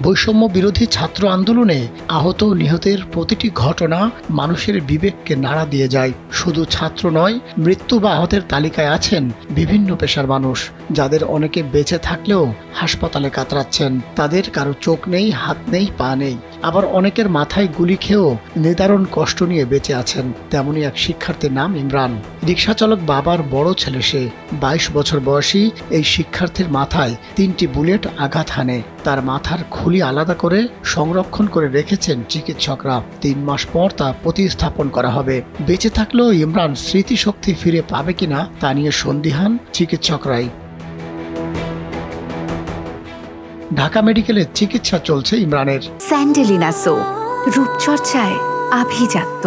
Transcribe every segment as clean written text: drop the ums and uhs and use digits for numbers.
বৈষম্য বিরোধী ছাত্র আন্দোলনে আহত নিহতের প্রতিটি ঘটনা মানুষের বিবেককে নাড়া দিয়ে যায়। শুধু ছাত্র নয়, মৃত্যু বা আহতের তালিকায় আছেন বিভিন্ন পেশার মানুষ, যাদের অনেকে বেঁচে থাকলেও হাসপাতালে কাতরাচ্ছেন। তাদের কারো চোখ নেই, হাত নেই, পা নেই, আবার অনেকের মাথায় গুলি খেয়েও নিদারুণ কষ্ট নিয়ে বেঁচে আছেন। তেমনই এক শিক্ষার্থীর নাম ইমরান। রিকশা চালক বাবার বড় ছেলে সে। 22 বছর বয়সী এই শিক্ষার্থীর মাথায় 3টি বুলেট আঘাত হানে। তার মাথার খুলি আলাদা করে সংরক্ষণ করে রেখেছেন চিকিৎসকরা। 3 মাস পর তা প্রতিস্থাপন করা হবে। বেঁচে থাকলেও ইমরান স্মৃতিশক্তি ফিরে পাবে কিনা তা নিয়ে সন্দিহান চিকিৎসকরাই। ঢাকা মেডিকেলে চিকিৎসা চলছে ইমরানের। স্যান্ডেলিনা সো, রূপচর্চায় আভিজাত্য।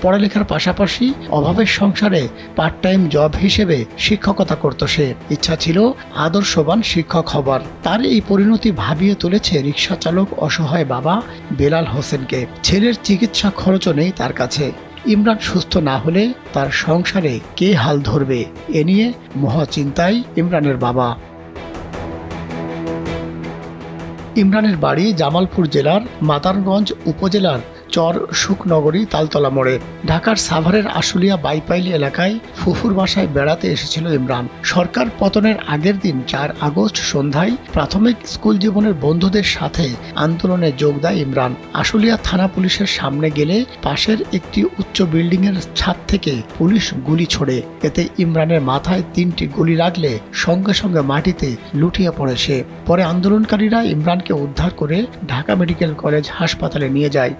পড়ালেখার পাশাপাশি অভাবের সংসারে পার্ট টাইম জব হিসেবে শিক্ষকতা করত সে। ইচ্ছা ছিল আদর্শবান শিক্ষক হবার। তার এই পরিণতি ভাবিয়ে তুলেছে রিকশা চালক অসহায় বাবা বেলাল হোসেনকে। ছেলের চিকিৎসা খরচও নেই তার কাছে। ইমরান সুস্থ না হলে তার সংসারে কে হাল ধরবে, এ নিয়ে মহা চিন্তায় ইমরানের বাবা। ইমরানের বাড়ি জামালপুর জেলার মাদারগঞ্জ উপজেলার চর সুখনগরী তালতলা মোড়ে। ঢাকার সাভারের আশুলিয়া বাইপাইলি এলাকায় ফুফুর বাসায় বেড়াতে এসেছিল ইমরান। সরকার পতনের আগের দিন 4 আগস্ট সন্ধ্যায় প্রাথমিক স্কুল জীবনের বন্ধুদের সাথে আন্দোলনে যোগ দেয় ইমরান। আশুলিয়া থানা পুলিশের সামনে গেলে পাশের একটি উচ্চ বিল্ডিং এর ছাদ থেকে পুলিশ গুলি ছোড়ে। এতে ইমরানের মাথায় 3টি গুলি লাগলে সঙ্গে সঙ্গে মাটিতে লুটিয়ে পড়ে সে। পরে আন্দোলনকারীরা ইমরানকে উদ্ধার করে ঢাকা মেডিকেল কলেজ হাসপাতালে নিয়ে যায়।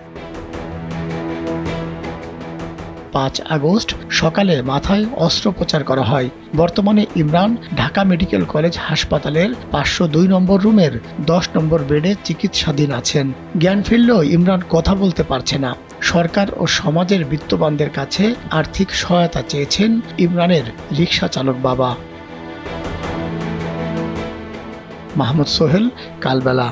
5 আগস্ট সকালে মাথায় অস্ত্রোপচার করা হয়। বর্তমানে ইমরান ঢাকা মেডিকেল কলেজ হাসপাতালের 502 নম্বর রুমের 10 নম্বর বেডে চিকিৎসাধীন আছেন। জ্ঞান ফিরলেও ইমরান কথা বলতে পারছে না। সরকার ও সমাজের বিত্তবানদের কাছে আর্থিক সহায়তা চেয়েছেন ইমরানের রিকশা চালক বাবা। মাহমুদ সোহেল, কালবেলা।